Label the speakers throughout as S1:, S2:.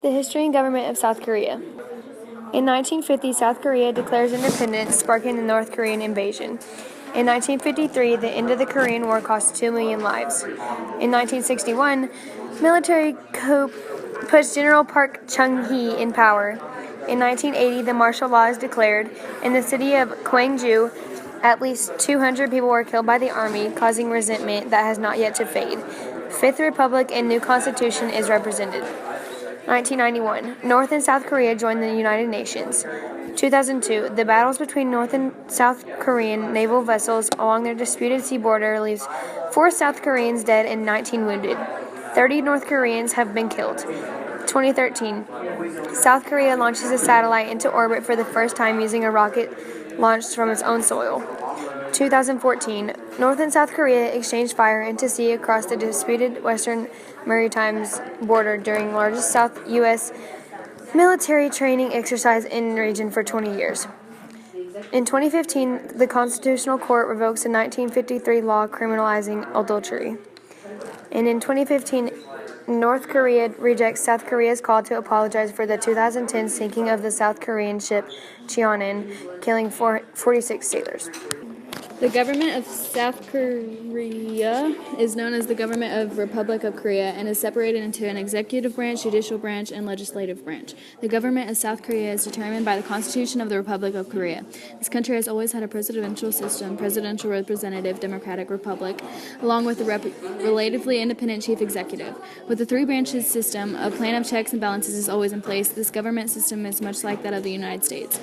S1: The history and government of South Korea. In 1950, South Korea declares independence, sparking the North Korean invasion. In 1953, the end of the Korean War cost 2 million lives. In 1961, military coup puts General Park Chung-hee in power. In 1980, the martial law is declared. In the city of Gwangju, at least 200 people were killed by the army, causing resentment that has not yet to fade. Fifth Republic and new constitution is represented. 1991, North and South Korea joined the United Nations. 2002, the battles between North and South Korean naval vessels along their disputed sea border leaves 4 South Koreans dead and 19 wounded. 30 North Koreans have been killed. 2013, South Korea launches a satellite into orbit for the first time using a rocket launched from its own soil. 2014, North and South Korea exchanged fire into sea across the disputed Western Maritime border during largest South U.S. military training exercise in the region for 20 years. In 2015, the Constitutional Court revokes a 1953 law criminalizing adultery. And in 2015, North Korea rejects South Korea's call to apologize for the 2010 sinking of the South Korean ship Cheonan, killing 46 sailors.
S2: The government of South Korea is known as the Government of Republic of Korea and is separated into an executive branch, judicial branch, and legislative branch. The government of South Korea is determined by the Constitution of the Republic of Korea. This country has always had a presidential system, presidential representative democratic republic, along with a relatively independent chief executive. With the 3 branches system, a plan of checks and balances is always in place. This government system is much like that of the United States.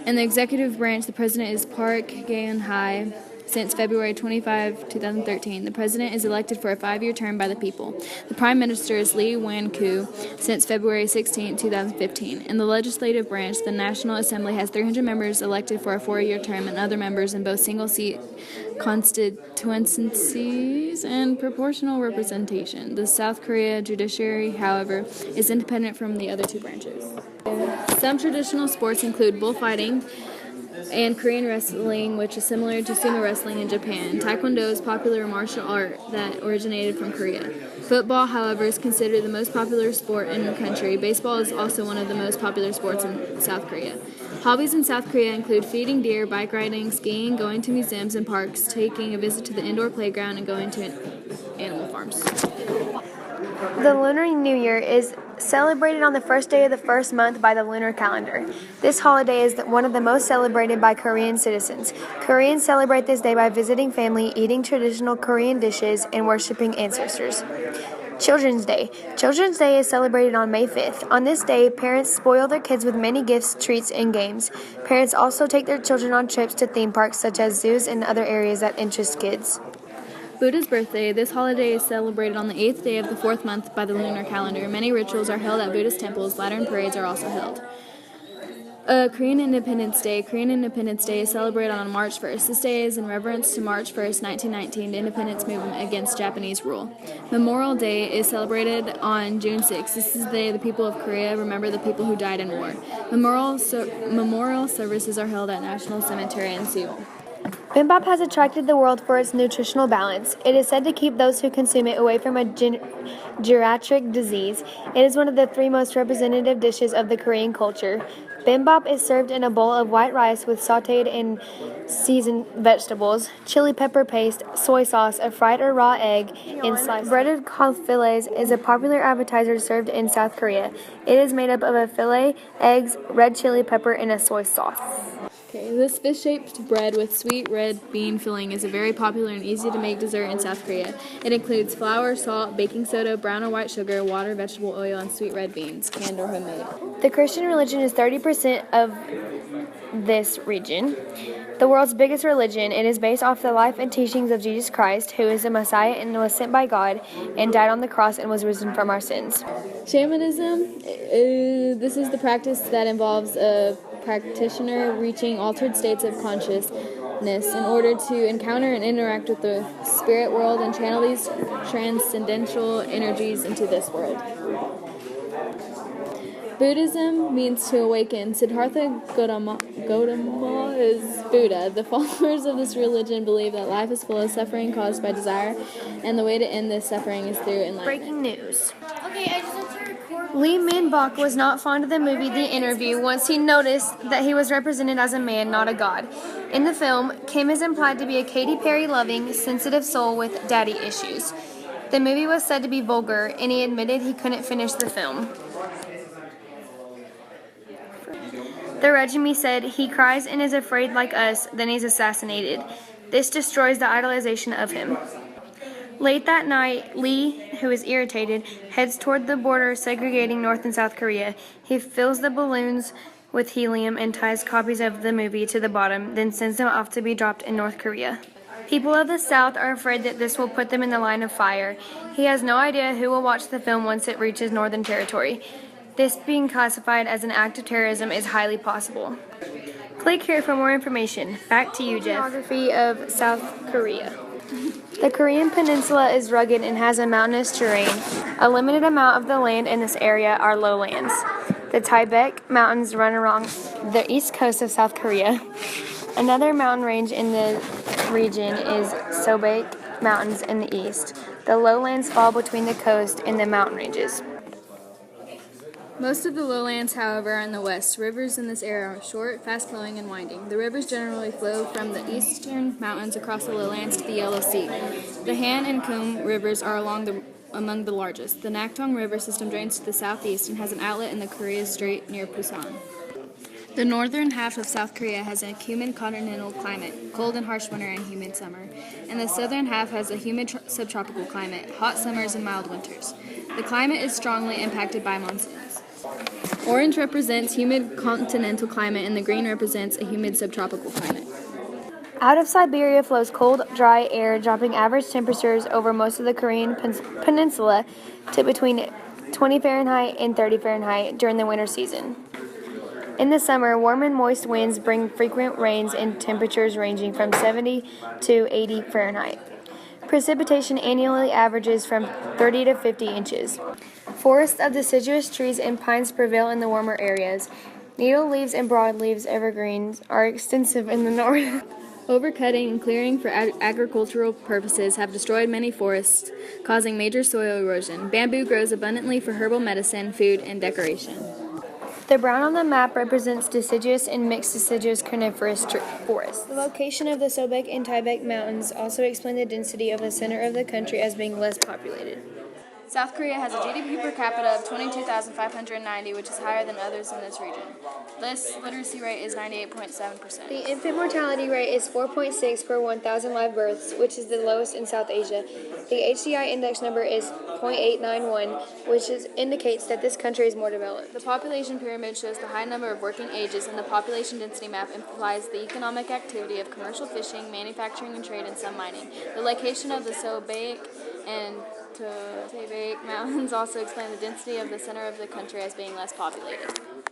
S2: In the executive branch, the president is Park Geun-hye since February 25, 2013. The president is elected for a 5-year term by the people. The prime minister is Lee Wan-koo since February 16, 2015. In the legislative branch, the National Assembly has 300 members elected for a 4-year term and other members in both single-seat constituencies and proportional representation. The South Korea judiciary, however, is independent from the other 2 branches. Some traditional sports include bullfighting and Korean wrestling, which is similar to sumo wrestling in Japan. Taekwondo is popular martial art that originated from Korea. Football, however, is considered the most popular sport in the country. Baseball is also one of the most popular sports in South Korea. Hobbies in South Korea include feeding deer, bike riding, skiing, going to museums and parks, taking a visit to the indoor playground, and going to animal farms.
S1: The Lunar New Year is celebrated on the first day of the first month by the lunar calendar. This holiday is one of the most celebrated by Korean citizens. Koreans celebrate this day by visiting family, eating traditional Korean dishes, and worshiping ancestors. Children's Day. Children's Day is celebrated on May 5th. On this day, parents spoil their kids with many gifts, treats, and games. Parents also take their children on trips to theme parks such as zoos and other areas that interest kids.
S2: Buddha's birthday. This holiday is celebrated on the 8th day of the 4th month by the lunar calendar. Many rituals are held at Buddhist temples. Lantern parades are also held. Korean Independence Day. Korean Independence Day is celebrated on March 1st. This day is in reverence to March 1st, 1919, the independence movement against Japanese rule. Memorial Day is celebrated on June 6th. This is the day the people of Korea remember the people who died in war. Memorial services are held at National Cemetery in Seoul.
S1: Bibimbap has attracted the world for its nutritional balance. It is said to keep those who consume it away from a geriatric disease. It is one of the 3 most representative dishes of the Korean culture. Bibimbap is served in a bowl of white rice with sautéed and seasoned vegetables, chili pepper paste, soy sauce, a fried or raw egg, and sliced. Breaded cod fillets is a popular appetizer served in South Korea. It is made up of a fillet, eggs, red chili pepper, and a soy sauce.
S2: Okay, this fish-shaped bread with sweet red bean filling is a very popular and easy-to-make dessert in South Korea. It includes flour, salt, baking soda, brown or white sugar, water, vegetable oil, and sweet red beans, canned or homemade.
S1: The Christian religion is 30% of this region. The world's biggest religion, it is based off the life and teachings of Jesus Christ, who is the Messiah and was sent by God and died on the cross and was risen from our sins.
S2: Shamanism, this is the practice that involves a practitioner reaching altered states of consciousness in order to encounter and interact with the spirit world and channel these transcendental energies into this world. Buddhism means to awaken. Siddhartha Gautama is Buddha. The followers of this religion believe that life is full of suffering caused by desire, and the way to end this suffering is through enlightenment.
S1: Breaking news.
S3: Okay, I just have to record
S1: Lee Min-bok was not fond of the movie The Interview once he noticed that he was represented as a man, not a god. In the film, Kim is implied to be a Katy Perry-loving, sensitive soul with daddy issues. The movie was said to be vulgar, and he admitted he couldn't finish the film. The regime said, "He cries and is afraid like us, then he's assassinated. This destroys the idolization of him." Late that night, Lee, who is irritated, heads toward the border segregating North and South Korea. He fills the balloons with helium and ties copies of the movie to the bottom, then sends them off to be dropped in North Korea. People of the South are afraid that this will put them in the line of fire. He has no idea who will watch the film once it reaches Northern Territory. This being classified as an act of terrorism is highly possible. Click here for more information. Back to you, Jeff. Geography of South Korea. The Korean peninsula is rugged and has a mountainous terrain. A limited amount of the land in this area are lowlands. The Taebaek Mountains run along the east coast of South Korea. Another mountain range in the region is Sobaek Mountains in the east. The lowlands fall between the coast and the mountain ranges.
S2: Most of the lowlands, however, are in the west. Rivers in this area are short, fast-flowing, and winding. The rivers generally flow from the eastern mountains across the lowlands to the Yellow Sea. The Han and Kum rivers are among the largest. The Naktong River system drains to the southeast and has an outlet in the Korea Strait near Busan. The northern half of South Korea has a humid continental climate, cold and harsh winter and humid summer, and the southern half has a humid subtropical climate, hot summers and mild winters. The climate is strongly impacted by monsoons. Orange represents humid continental climate and the green represents a humid subtropical climate.
S1: Out of Siberia flows cold, dry air, dropping average temperatures over most of the Korean peninsula to between 20 Fahrenheit and 30 Fahrenheit during the winter season. In the summer, warm and moist winds bring frequent rains and temperatures ranging from 70 to 80 Fahrenheit. Precipitation annually averages from 30 to 50 inches. Forests of deciduous trees and pines prevail in the warmer areas. Needle leaves and broadleaves evergreens are extensive in the north.
S2: Overcutting and clearing for agricultural purposes have destroyed many forests, causing major soil erosion. Bamboo grows abundantly for herbal medicine, food, and decoration.
S1: The brown on the map represents deciduous and mixed deciduous coniferous forests. The location of the Sobaek and Taebaek Mountains also explain the density of the center of the country as being less populated.
S2: South Korea has a GDP per capita of 22,590, which is higher than others in this region. This literacy rate is 98.7%.
S1: The infant mortality rate is 4.6 per 1,000 live births, which is the lowest in South Asia. The HDI index number is 0.891, which indicates that this country is more developed.
S2: The population pyramid shows the high number of working ages, and the population density map implies the economic activity of commercial fishing, manufacturing and trade, and some mining. The location of the Sobaek and Taebaek Mountains also explain the density of the center of the country as being less populated.